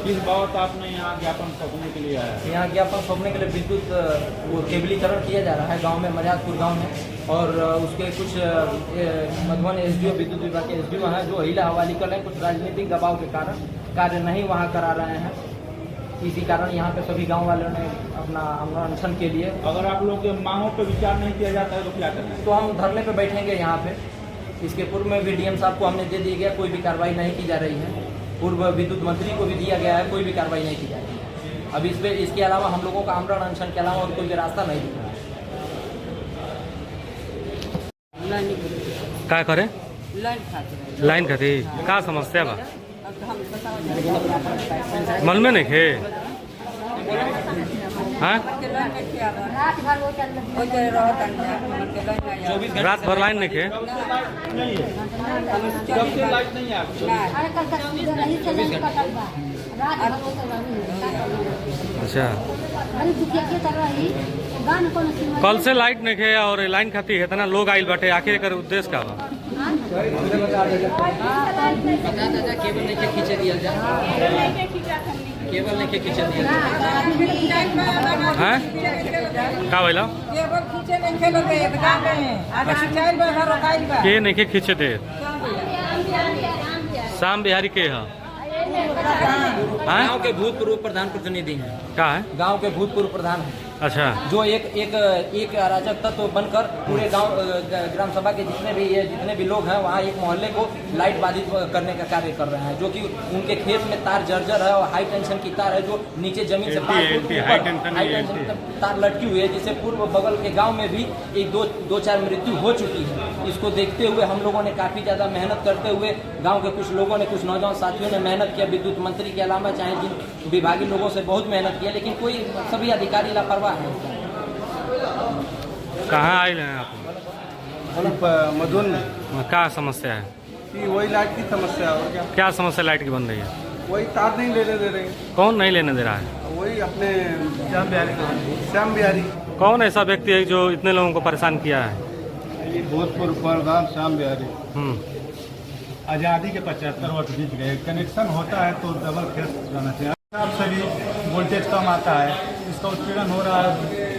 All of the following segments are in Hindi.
किस बात आपने यहाँ ज्ञापन सौंपने के लिए आया? यहाँ ज्ञापन सौंपने के लिए विद्युत वो केबलीकरण किया जा रहा है गांव में, मजाकपुर गांव में, और उसके कुछ मधुबन एसडीओ, विद्युत विभाग के एसडीओ हैं जो हिला हवाली कर रहे हैं, कुछ राजनीतिक दबाव के कारण कार्य नहीं वहाँ करा रहे हैं। इसी कारण यहाँ पे सभी गांव वालों ने अपना अनशन के लिए, अगर आप लोगों के मांगों पर विचार नहीं किया जाता है तो क्या करना है? तो हम धरने पे बैठेंगे यहाँ पे। इसके पूर्व में भी डीएम साहब को हमने दे दिया गया, कोई भी कार्रवाई नहीं की जा रही है। पूर्व विद्युत मंत्री को भी दिया गया है, कोई भी कार्रवाई नहीं की जा रही है। अब इस पे इसके अलावा हम लोगों का आमरण अनशन के अलावा और कोई भी रास्ता नहीं दिख रहा है। काय करे? लाइन खाती का समस्या बा? मन में नहीं खे? हाँ? रात भर लाइन नहीं खे? अच्छा, कल से लाइट नहीं खे और लाइन खाती है इतना लोग आइल बाटे, आखिर कर उद्देश्य का बा? केबल नहीं खींचे दिया जाए, केबल नहीं खींचे दिया हैं? का भइला? के नहीं के खींचे थे? श्याम बिहारी के है? गांव के भूतपूर्व प्रधान प्रतिनिधि हैं। क्या है? गांव के भूतपूर्व प्रधान हैं। अच्छा, जो एक अराजक तत्व बनकर पूरे गांव ग्राम सभा के जितने भी लोग हैं वहाँ एक मोहल्ले को लाइट बाधित करने का कार्य कर रहे हैं, जो कि उनके खेत में तार जर्जर है और हाई टेंशन की तार है जो नीचे जमीन से हाई टेंशन तार लटकी हुई है, जिससे पूर्व बगल के गाँव में भी एक दो चार मृत्यु हो चुकी है। इसको देखते हुए हम लोगों ने काफ़ी ज़्यादा मेहनत करते हुए, गाँव के कुछ लोगों ने, कुछ नौजवान साथियों ने मेहनत किया, विद्युत मंत्री के अलावा चाहे जिन विभागीय लोगों से बहुत मेहनत किया, लेकिन कोई सभी अधिकारी लापरवाह है। कहाँ आए हैं आप? मधुबन में। क्या समस्या है? कि वही लाइट की समस्या है। क्या समस्या लाइट की बन रही है? वही तार नहीं लेने दे रहे। कौन नहीं लेने दे रहा है? वही अपने श्याम बिहारी। कौन ऐसा व्यक्ति है जो इतने लोगों को परेशान किया है? भूतपूर्व प्रधान श्याम बिहारी। आज़ादी के 75 वर्ष बीत गए, कनेक्शन होता है तो डबल फेस जाना चाहिए। आप सभी वोल्टेज कम आता है, इसका उत्पीड़न हो रहा है,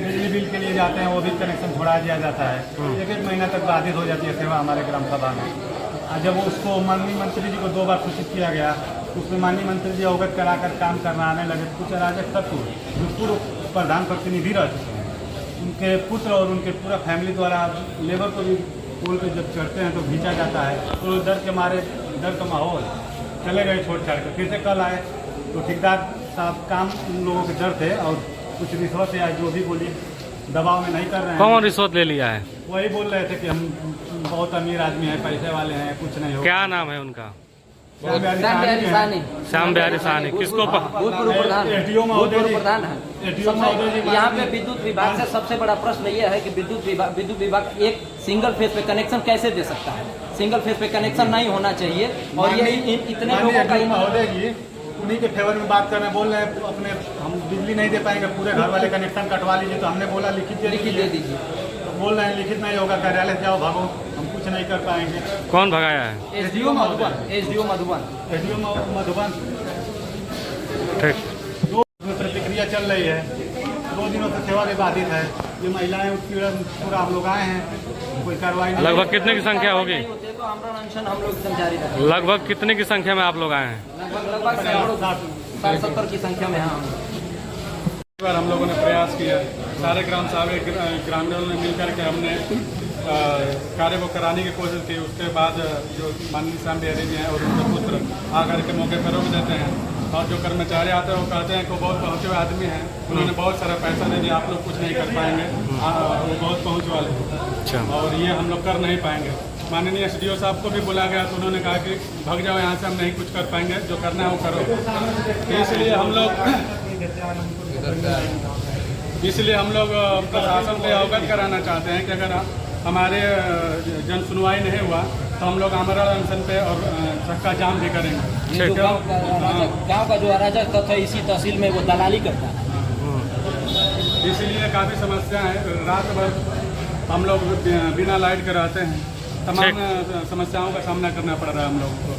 बिजली बिल के लिए जाते हैं वो भी कनेक्शन छोड़ा दिया जाता है। एक महीना तक बाधित हो जाती है सेवा हमारे ग्राम सभा में। जब उसको माननीय मंत्री जी को 2 बार सूचित किया गया, उसमें माननीय मंत्री जी अवगत कराकर काम करना आने लगे। कुछ अराजक तत्व जो पूर्व प्रधान प्रतिनिधि रह चुके हैं, उनके पुत्र और उनके पूरा फैमिली द्वारा लेबर को भी पुल पे जब चढ़ते हैं तो खींचा जाता है, तो डर के मारे, डर का माहौल, चले गए छोड़ छाड़ कर। फिर से कल आए तो ठेकेदार साहब काम उन लोगों के डर थे और कुछ रिश्वत या जो भी बोली दबाव में नहीं कर रहे हैं। कौन रिश्वत ले लिया है? वही बोल रहे थे कि हम बहुत अमीर आदमी हैं, पैसे वाले हैं, कुछ नहीं हो। क्या नाम है उनका? श्याम बिहारी साहनी। श्याम बिहारी साहनी। किसको? भूतपूर्व प्रधान है। यहाँ पे विद्युत विभाग से सबसे बड़ा प्रश्न ये है कि विद्युत विभाग एक सिंगल फेज पे कनेक्शन कैसे दे सकता है? सिंगल फेज पे कनेक्शन नहीं होना चाहिए, और ये इतने लोगों का उन्हीं के फेवर में बात कर रहे हैं, बोल रहे हैं अपने हम बिजली नहीं दे पाएंगे, पूरे घर वाले कनेक्शन कटवा लीजिए। तो हमने बोला लिखित दे दीजिए। तो बोल रहे हैं लिखित नहीं होगा, कार्यालय जाओ, भागो, हम कुछ नहीं कर पाएंगे। कौन भगाया है? एसडीओ मधुबन। ठीक। 2 प्रतिक्रिया चल रही है, 2 दिनों से सेवा भी बाधित है। ये महिलाएं उत्पीड़न पूरा हम लोग आए हैं, कोई कार्रवाई नहीं। लगभग कितने की संख्या होगी? हम लोग जारी रखेंगे। लगभग कितने की संख्या में आप लोग आए हैं? लगभग 60-70 की संख्या में। हाँ, इस बार हम लोगों ने प्रयास किया, सारे ग्राम सभा ग्रामीणों ने मिलकर के हमने कार्य को कराने की कोशिश की। उसके बाद जो माननीय श्याम बिहारी जी हैं और उनके पुत्र आकर के मौके पर रोक देते हैं, और जो कर्मचारी आते हैं वो कहते हैं कि वो बहुत पहुँचे हुए आदमी हैं, उन्होंने बहुत सारा पैसा दे दिया, आप लोग कुछ नहीं कर पाएंगे, वो बहुत पहुँच वाले, और ये हम लोग कर नहीं पाएंगे। माननीय एसडीओ साहब को भी बुला गया तो उन्होंने कहा कि भाग जाओ यहाँ से, हम नहीं कुछ कर पाएंगे, जो करना है वो करो। तो इसलिए हम लोग प्रशासन से अवगत कराना चाहते हैं कि अगर हमारे जन सुनवाई नहीं हुआ तो हम लोग आमरण अनशन पे और चक्का जाम भी करेंगे। गाँव का जो अराजक तत्व है इसी तहसील में वो दलाली करता है, इसीलिए काफ़ी समस्या है। रात भर हम लोग बिना लाइट के रहते हैं, तमाम समस्याओं का सामना करना पड़ रहा है हम लोगों को।